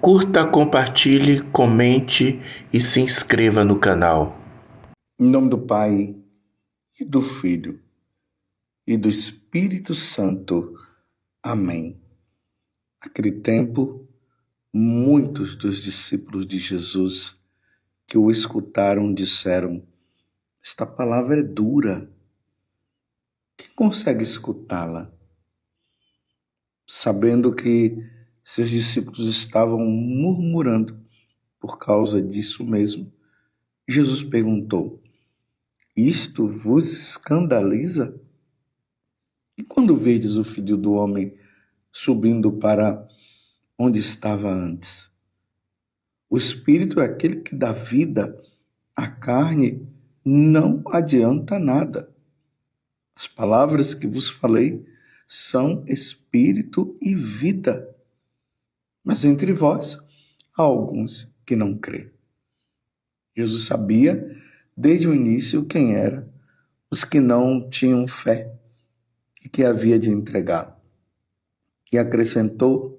Curta, compartilhe, comente e se inscreva no canal. Em nome do Pai, e do Filho, e do Espírito Santo. Amém. Naquele tempo, muitos dos discípulos de Jesus que o escutaram disseram: esta palavra é dura. Quem consegue escutá-la? Sabendo que seus discípulos estavam murmurando por causa disso mesmo, Jesus perguntou: isto vos escandaliza? E quando vedes o Filho do Homem subindo para onde estava antes? O Espírito é aquele que dá vida, a carne não adianta nada. As palavras que vos falei são espírito e vida. Mas entre vós há alguns que não crêem. Jesus sabia desde o início quem eram os que não tinham fé e que havia de entregá-lo. E acrescentou: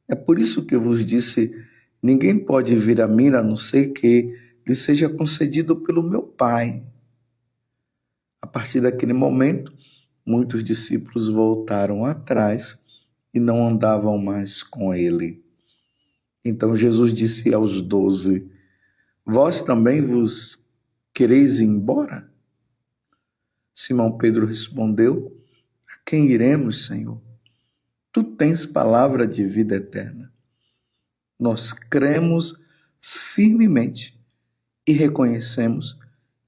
é por isso que eu vos disse, ninguém pode vir a mim a não ser que lhe seja concedido pelo meu Pai. A partir daquele momento, muitos discípulos voltaram atrás e não andavam mais com ele. Então Jesus disse aos 12: vós também vos quereis ir embora? Simão Pedro respondeu: a quem iremos, Senhor? Tu tens palavra de vida eterna. Nós cremos firmemente e reconhecemos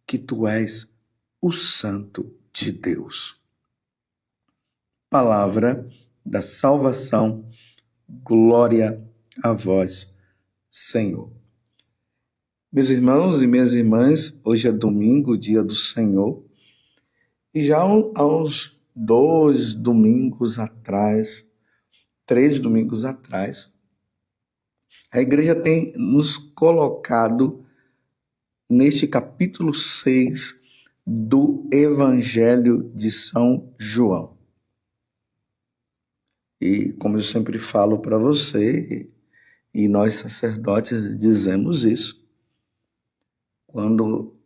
que tu és o Santo de Deus. Palavra da salvação, glória a vós, Senhor. Meus irmãos e minhas irmãs, hoje é domingo, dia do Senhor, e já há uns 2 domingos atrás, 3 domingos atrás, a igreja tem nos colocado neste capítulo 6 do Evangelho de São João. E como eu sempre falo para você, e nós sacerdotes dizemos isso, quando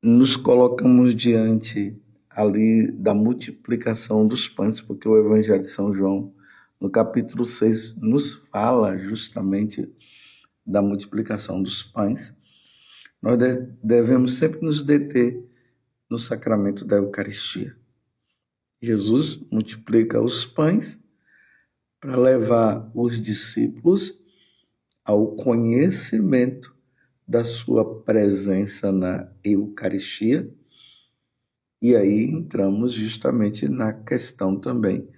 nos colocamos diante ali da multiplicação dos pães, porque o Evangelho de São João, no capítulo 6, nos fala justamente da multiplicação dos pães, nós devemos sempre nos deter no sacramento da Eucaristia. Jesus multiplica os pães para levar os discípulos ao conhecimento da sua presença na Eucaristia. E aí entramos justamente na questão também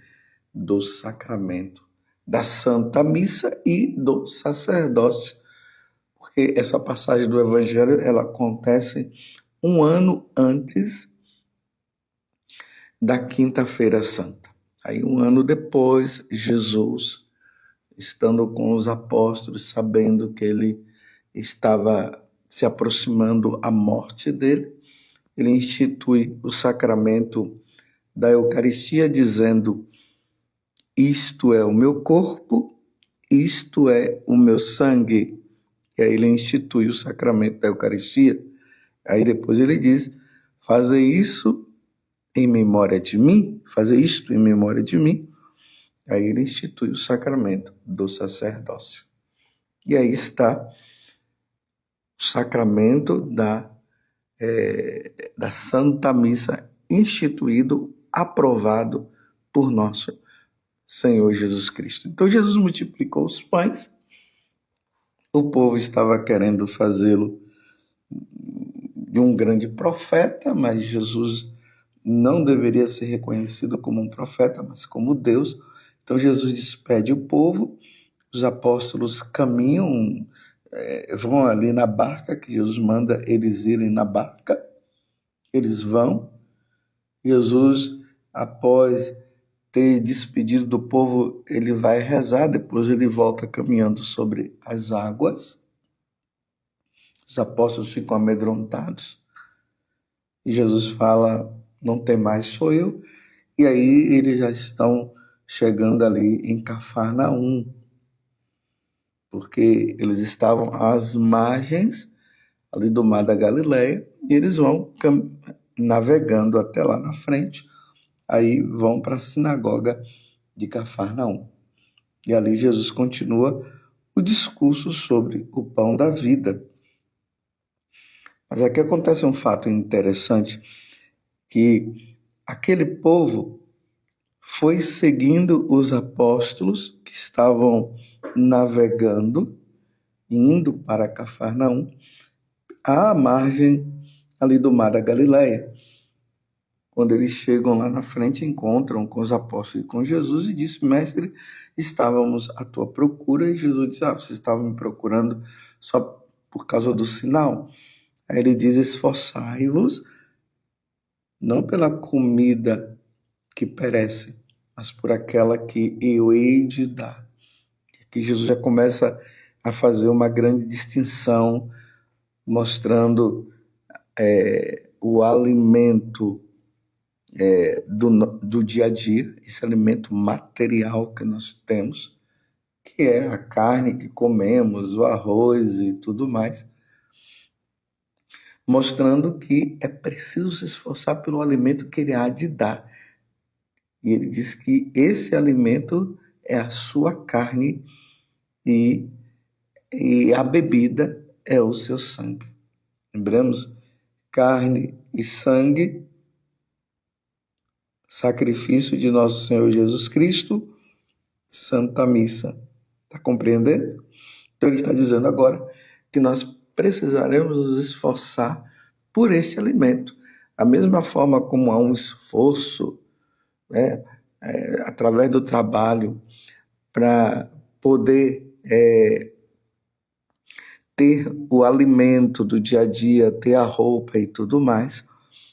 do sacramento da Santa Missa e do sacerdócio, porque essa passagem do Evangelho ela acontece um ano antes da Quinta-feira Santa. Aí um ano depois, Jesus, estando com os apóstolos, sabendo que ele estava se aproximando a morte dele, ele institui o sacramento da Eucaristia, dizendo: isto é o meu corpo, isto é o meu sangue. E aí ele institui o sacramento da Eucaristia. Aí depois ele diz: fazer isso em memória de mim, fazer isto em memória de mim. Aí ele institui o sacramento do sacerdócio. E aí está o sacramento da Santa Missa, instituído, aprovado por nosso Senhor Jesus Cristo. Então Jesus multiplicou os pães, o povo estava querendo fazê-lo de um grande profeta, mas Jesus não deveria ser reconhecido como um profeta, mas como Deus. Então Jesus despede o povo, os apóstolos caminham, vão ali na barca, que Jesus manda eles irem na barca, eles vão. Jesus, após ter despedido do povo, ele vai rezar, depois ele volta caminhando sobre as águas. Os apóstolos ficam amedrontados. E Jesus fala: não tem mais, sou eu. E aí eles já estão chegando ali em Cafarnaum, porque eles estavam às margens ali do Mar da Galileia, e eles vão navegando até lá na frente, aí vão para a sinagoga de Cafarnaum. E ali Jesus continua o discurso sobre o pão da vida. Mas aqui acontece um fato interessante, que aquele povo foi seguindo os apóstolos que estavam navegando, indo para Cafarnaum, à margem ali do Mar da Galileia. Quando eles chegam lá na frente, encontram com os apóstolos e com Jesus e diz: mestre, estávamos à tua procura. E Jesus diz: vocês estavam me procurando só por causa do sinal? Aí ele diz: esforçai-vos, não pela comida que perece, mas por aquela que eu hei de dar. Aqui Jesus já começa a fazer uma grande distinção, mostrando o alimento do dia a dia, esse alimento material que nós temos, que é a carne que comemos, o arroz e tudo mais, mostrando que é preciso se esforçar pelo alimento que ele há de dar. E ele diz que esse alimento é a sua carne e a bebida é o seu sangue. Lembramos? Carne e sangue, sacrifício de nosso Senhor Jesus Cristo, Santa Missa. Está compreendendo? Então ele está dizendo agora que nós precisaremos nos esforçar por esse alimento. Da mesma forma como há um esforço, através do trabalho, para poder ter o alimento do dia a dia, ter a roupa e tudo mais.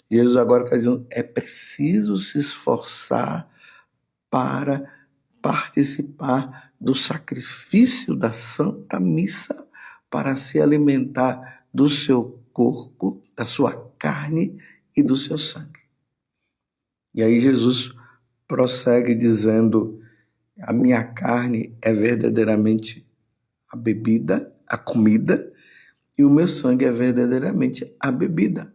E Jesus agora está dizendo, é preciso se esforçar para participar do sacrifício da Santa Missa, para se alimentar do seu corpo, da sua carne e do seu sangue. E aí Jesus prossegue dizendo, a minha carne é verdadeiramente a bebida, a comida, e o meu sangue é verdadeiramente a bebida.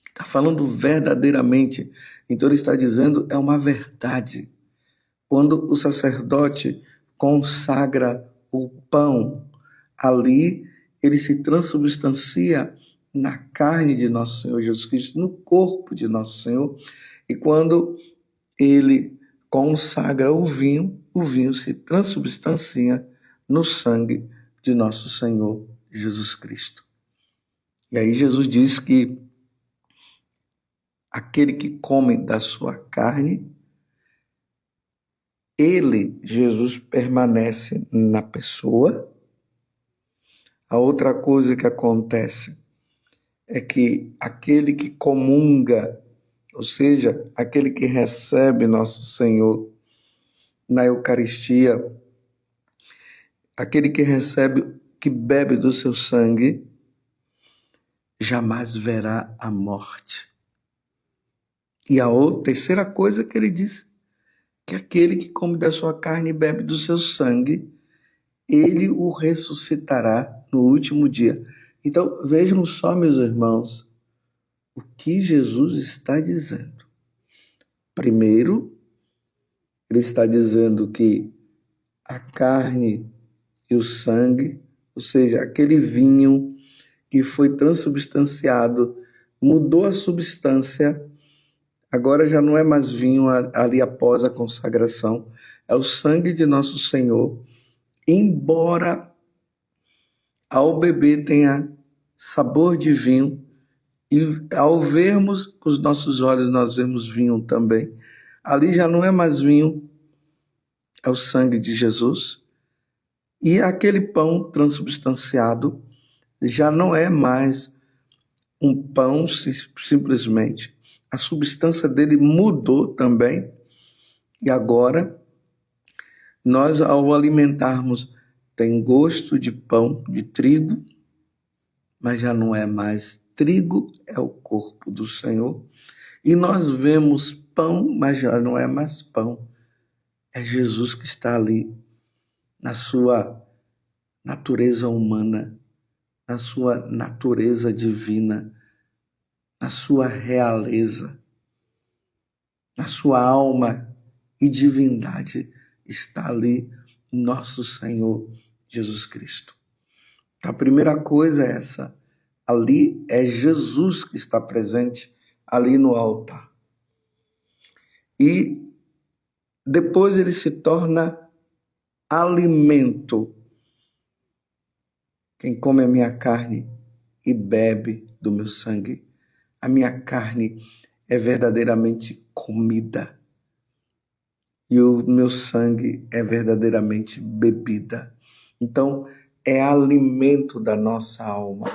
Está falando verdadeiramente. Então ele está dizendo, é uma verdade. Quando o sacerdote consagra o pão, ali ele se transubstancia na carne de nosso Senhor Jesus Cristo, no corpo de nosso Senhor. E quando ele consagra o vinho se transubstancia no sangue de nosso Senhor Jesus Cristo. E aí Jesus diz que aquele que come da sua carne, ele, Jesus, permanece na pessoa. A outra coisa que acontece é que aquele que comunga, ou seja, aquele que recebe nosso Senhor na Eucaristia, aquele que recebe, que bebe do seu sangue, jamais verá a morte. E a terceira coisa que ele diz, que aquele que come da sua carne e bebe do seu sangue, ele o ressuscitará no último dia. Então, vejam só, meus irmãos, o que Jesus está dizendo. Primeiro, ele está dizendo que a carne e o sangue, ou seja, aquele vinho que foi transubstanciado, mudou a substância, agora já não é mais vinho ali após a consagração, é o sangue de nosso Senhor, embora ao beber tenha sabor de vinho, e ao vermos com os nossos olhos nós vemos vinho também, ali já não é mais vinho, é o sangue de Jesus, e aquele pão transubstanciado já não é mais um pão simplesmente, a substância dele mudou também, e agora nós ao alimentarmos tem gosto de pão de trigo, mas já não é mais trigo, é o corpo do Senhor. E nós vemos pão, mas já não é mais pão. É Jesus que está ali, na sua natureza humana, na sua natureza divina, na sua realeza, na sua alma e divindade, está ali nosso Senhor Jesus Cristo. A primeira coisa é essa. Ali é Jesus que está presente ali no altar. E depois ele se torna alimento. Quem come a minha carne e bebe do meu sangue, a minha carne é verdadeiramente comida. E o meu sangue é verdadeiramente bebida. Então, é alimento da nossa alma.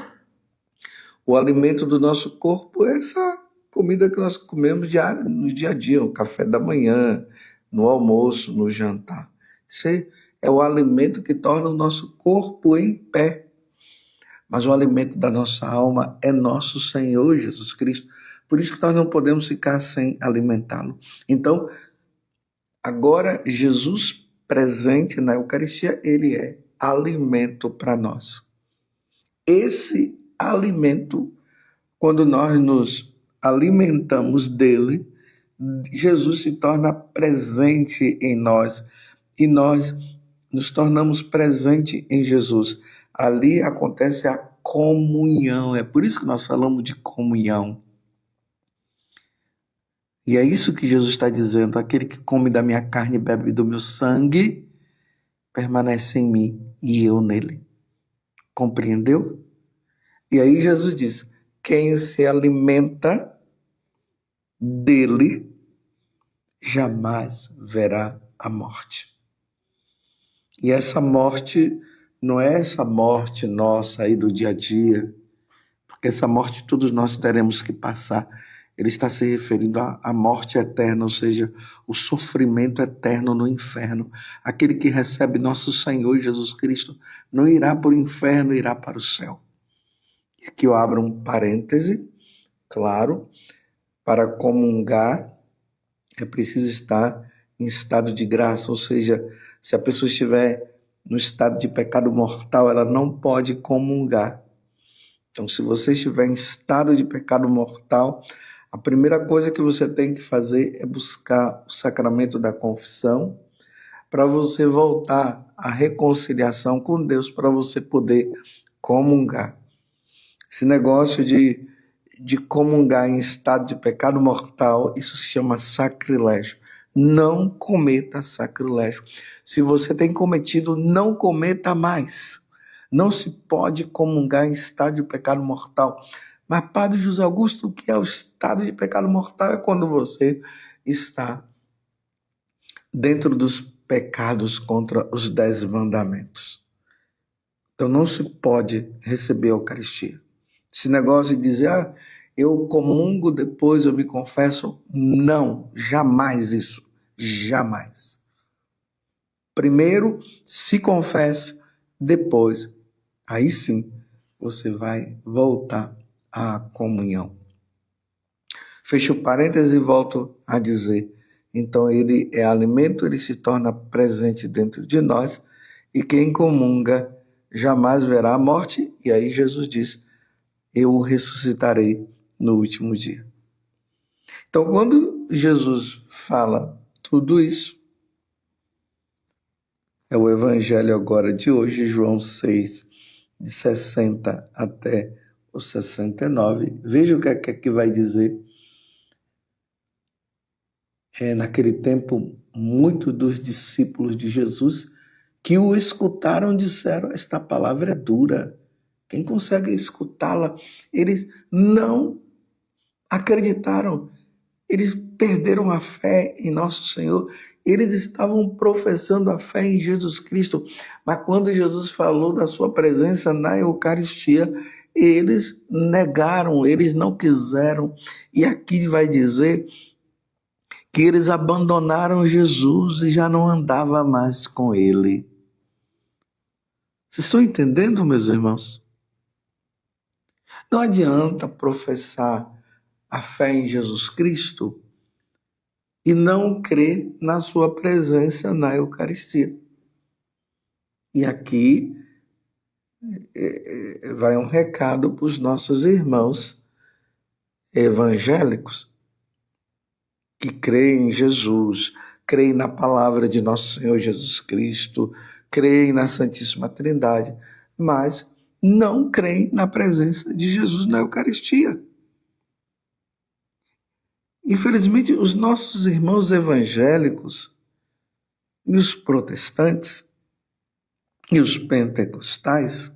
O alimento do nosso corpo é essa comida que nós comemos no dia a dia, no café da manhã, no almoço, no jantar. Isso é o alimento que torna o nosso corpo em pé. Mas o alimento da nossa alma é nosso Senhor Jesus Cristo. Por isso que nós não podemos ficar sem alimentá-lo. Então, agora, Jesus presente na Eucaristia, ele é alimento para nós. Esse alimento, quando nós nos alimentamos dele, Jesus se torna presente em nós e nós nos tornamos presente em Jesus. Ali acontece a comunhão, é por isso que nós falamos de comunhão. E é isso que Jesus está dizendo: aquele que come da minha carne e bebe do meu sangue, permanece em mim e eu nele. Compreendeu? E aí Jesus diz: quem se alimenta dele jamais verá a morte. E essa morte não é essa morte nossa aí do dia a dia, porque essa morte todos nós teremos que passar. Ele está se referindo à morte eterna, ou seja, o sofrimento eterno no inferno. Aquele que recebe nosso Senhor Jesus Cristo não irá para o inferno, irá para o céu. E aqui eu abro um parêntese, claro, para comungar é preciso estar em estado de graça, ou seja, se a pessoa estiver no estado de pecado mortal, ela não pode comungar. Então, se você estiver em estado de pecado mortal, a primeira coisa que você tem que fazer é buscar o sacramento da confissão para você voltar à reconciliação com Deus, para você poder comungar. Esse negócio de comungar em estado de pecado mortal, isso se chama sacrilégio. Não cometa sacrilégio. Se você tem cometido, não cometa mais. Não se pode comungar em estado de pecado mortal. Mas, Padre José Augusto, o que é o estado de pecado mortal? É quando você está dentro dos pecados contra os 10 mandamentos. Então, não se pode receber a Eucaristia. Esse negócio de dizer, eu comungo, depois eu me confesso. Não, jamais isso. Jamais. Primeiro, se confesse, depois, aí sim, você vai voltar à comunhão. Fecho parênteses e volto a dizer, então ele é alimento, ele se torna presente dentro de nós, e quem comunga jamais verá a morte, e aí Jesus diz, eu o ressuscitarei no último dia. Então, quando Jesus fala tudo isso, é o evangelho agora de hoje, João 6, de 60 até o 69. Veja o que é que vai dizer. Naquele tempo, muitos dos discípulos de Jesus que o escutaram disseram, esta palavra é dura. Quem consegue escutá-la? Eles não acreditaram. Eles perderam a fé em nosso Senhor. Eles estavam professando a fé em Jesus Cristo. Mas quando Jesus falou da sua presença na Eucaristia, eles negaram, eles não quiseram. E aqui vai dizer que eles abandonaram Jesus e já não andava mais com ele. Vocês estão entendendo, meus irmãos? Não adianta professar a fé em Jesus Cristo e não crê na sua presença na Eucaristia. E aqui vai um recado para os nossos irmãos evangélicos que creem em Jesus, creem na palavra de nosso Senhor Jesus Cristo, creem na Santíssima Trindade, mas não creem na presença de Jesus na Eucaristia. Infelizmente, os nossos irmãos evangélicos e os protestantes e os pentecostais,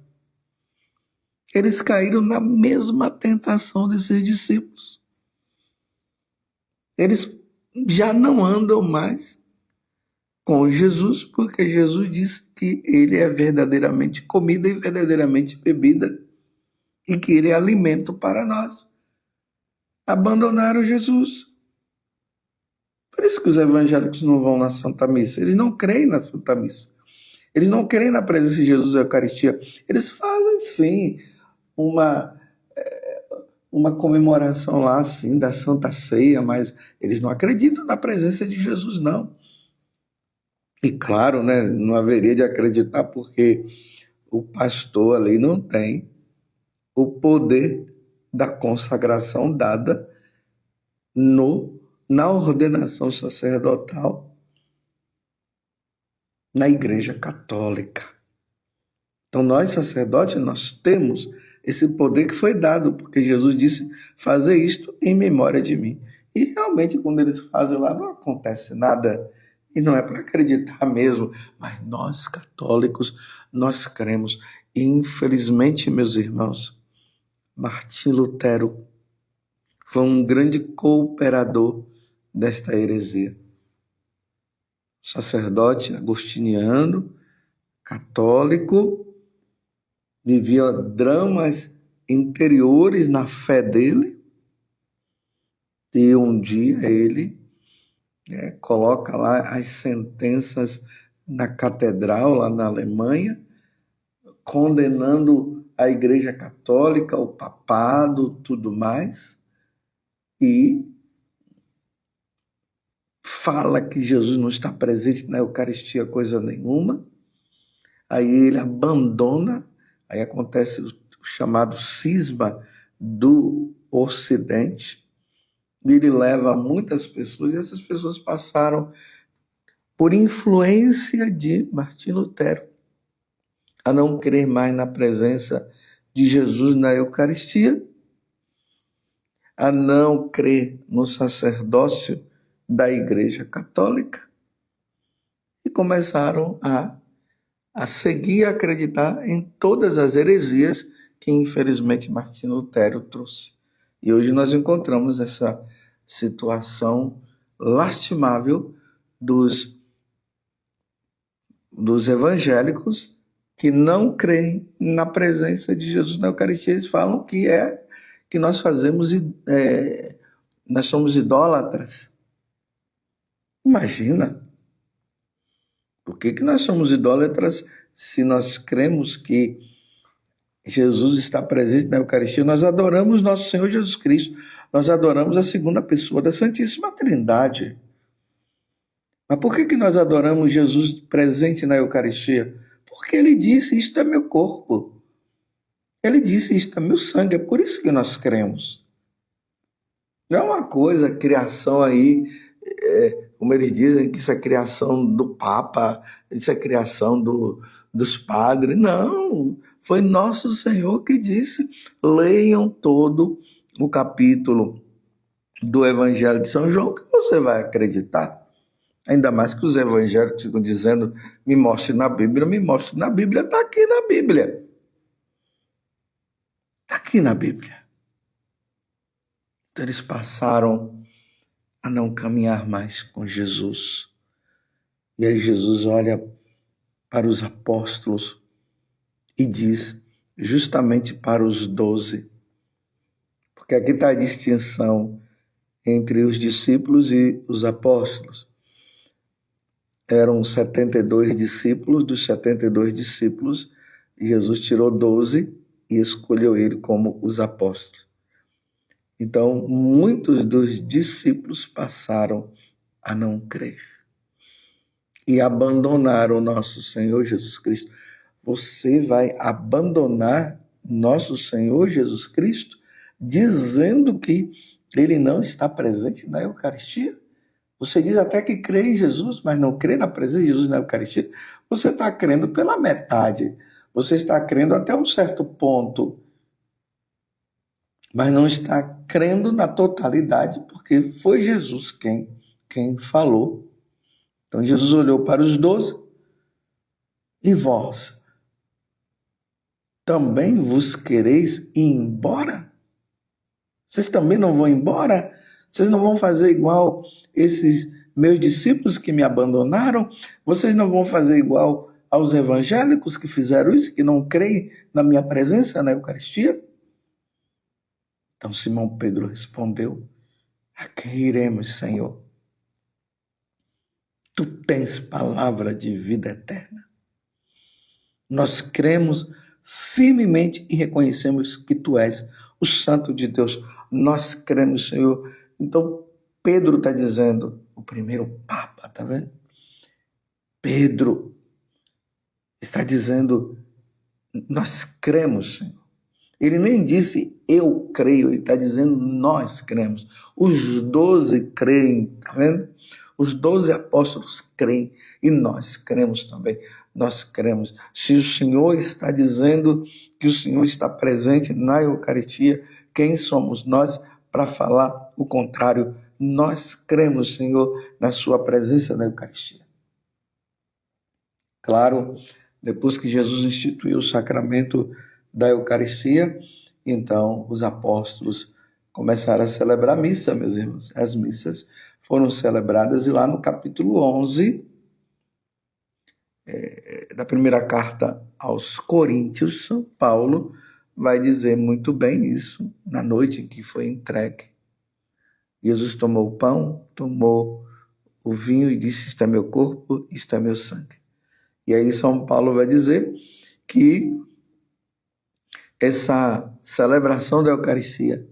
eles caíram na mesma tentação desses discípulos. Eles já não andam mais com Jesus, porque Jesus disse que ele é verdadeiramente comida e verdadeiramente bebida, e que ele é alimento para nós. Abandonaram Jesus. Por isso que os evangélicos não vão na Santa Missa. Eles não creem na Santa Missa. Eles não creem na presença de Jesus na Eucaristia. Eles fazem, sim, uma comemoração lá, assim, da Santa Ceia, mas eles não acreditam na presença de Jesus, não. E claro, né, não haveria de acreditar porque o pastor ali não tem o poder da consagração dada na ordenação sacerdotal na Igreja Católica. Então nós, sacerdotes, nós temos esse poder que foi dado, porque Jesus disse, fazer isto em memória de mim. E realmente quando eles fazem lá não acontece nada, e não é para acreditar mesmo, mas nós católicos, nós cremos. E infelizmente, meus irmãos, Martim Lutero foi um grande cooperador desta heresia. Sacerdote agostiniano, católico, vivia dramas interiores na fé dele, e um dia ele coloca lá as sentenças na catedral, lá na Alemanha, condenando a Igreja Católica, o papado, tudo mais, e fala que Jesus não está presente na Eucaristia coisa nenhuma. Aí ele abandona, aí acontece o chamado cisma do Ocidente, e ele leva muitas pessoas, e essas pessoas passaram, por influência de Martim Lutero, a não crer mais na presença de Jesus na Eucaristia, a não crer no sacerdócio da Igreja Católica, e começaram a seguir, a acreditar em todas as heresias que, infelizmente, Martim Lutero trouxe. E hoje nós encontramos essa situação lastimável dos evangélicos que não creem na presença de Jesus na Eucaristia. Eles falam que nós fazemos, nós somos idólatras. Imagina! Por que nós somos idólatras se nós cremos que Jesus está presente na Eucaristia? Nós adoramos nosso Senhor Jesus Cristo. Nós adoramos a segunda pessoa da Santíssima Trindade. Mas por que nós adoramos Jesus presente na Eucaristia? Porque ele disse, isto é meu corpo. Ele disse, isto é meu sangue. É por isso que nós cremos. Não é uma coisa, criação aí, como eles dizem, que isso é criação do Papa, isso é criação dos padres. Não, foi nosso Senhor que disse. Leiam todo o capítulo do Evangelho de São João, que você vai acreditar. Ainda mais que os evangélicos ficam dizendo, me mostre na Bíblia, me mostre na Bíblia. Está aqui na Bíblia. Está aqui na Bíblia. Então eles passaram a não caminhar mais com Jesus. E aí Jesus olha para os apóstolos e diz, justamente para os 12, porque aqui está a distinção entre os discípulos e os apóstolos. Eram 72 discípulos, dos 72 discípulos, Jesus tirou 12 e escolheu ele como os apóstolos. Então, muitos dos discípulos passaram a não crer e abandonar o nosso Senhor Jesus Cristo. Você vai abandonar nosso Senhor Jesus Cristo dizendo que ele não está presente na Eucaristia? Você diz até que crê em Jesus, mas não crê na presença de Jesus na Eucaristia. Você está crendo pela metade. Você está crendo até um certo ponto, mas não está crendo na totalidade, porque foi Jesus quem falou. Então Jesus olhou para os 12 e vós também vos quereis ir embora? Vocês também não vão embora? Vocês não vão fazer igual esses meus discípulos que me abandonaram? Vocês não vão fazer igual aos evangélicos que fizeram isso, que não creem na minha presença na Eucaristia? Então Simão Pedro respondeu: a quem iremos, Senhor? Tu tens palavra de vida eterna. Nós cremos firmemente e reconhecemos que tu és o Santo de Deus. Nós cremos, Senhor. Então, Pedro está dizendo, o primeiro Papa, tá vendo? Pedro está dizendo, nós cremos, Senhor. Ele nem disse, eu creio, ele está dizendo, nós cremos. Os 12 creem, tá vendo? Os 12 apóstolos creem e nós cremos também. Nós cremos. Se o Senhor está dizendo que o Senhor está presente na Eucaristia, quem somos nós para falar o contrário? Nós cremos, Senhor, na sua presença na Eucaristia. Claro, depois que Jesus instituiu o sacramento da Eucaristia, então os apóstolos começaram a celebrar a missa, meus irmãos. As missas foram celebradas e lá no capítulo 11 da primeira carta aos Coríntios, São Paulo vai dizer muito bem isso na noite em que foi entregue. Jesus tomou o pão, tomou o vinho e disse, isto é meu corpo, isto é meu sangue. E aí São Paulo vai dizer que essa celebração da Eucaristia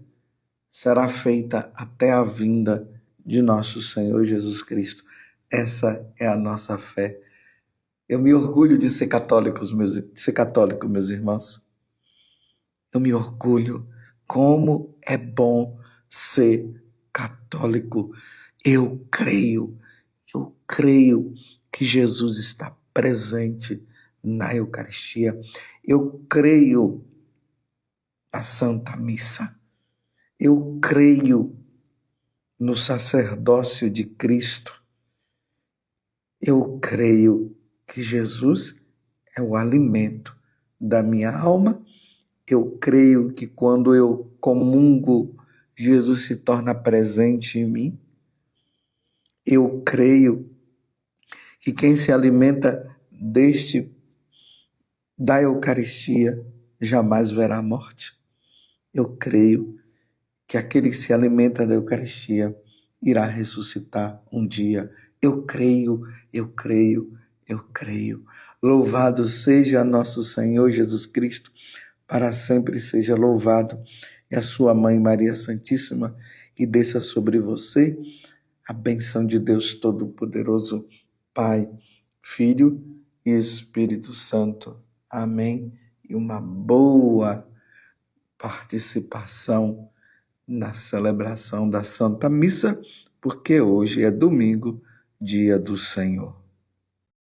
será feita até a vinda de nosso Senhor Jesus Cristo. Essa é a nossa fé. Eu me orgulho de ser católico, meus irmãos. Eu me orgulho. Como é bom ser católico. Eu creio que Jesus está presente na Eucaristia. Eu creio na Santa Missa. Eu creio no sacerdócio de Cristo. Eu creio que Jesus é o alimento da minha alma. Eu creio que quando eu comungo, Jesus se torna presente em mim. Eu creio que quem se alimenta da Eucaristia jamais verá a morte. Eu creio que aquele que se alimenta da Eucaristia irá ressuscitar um dia. Eu creio. Louvado seja nosso Senhor Jesus Cristo, para sempre seja louvado. E a sua mãe Maria Santíssima, que desça sobre você a bênção de Deus Todo-Poderoso, Pai, Filho e Espírito Santo. Amém. E uma boa participação na celebração da Santa Missa, porque hoje é domingo, dia do Senhor.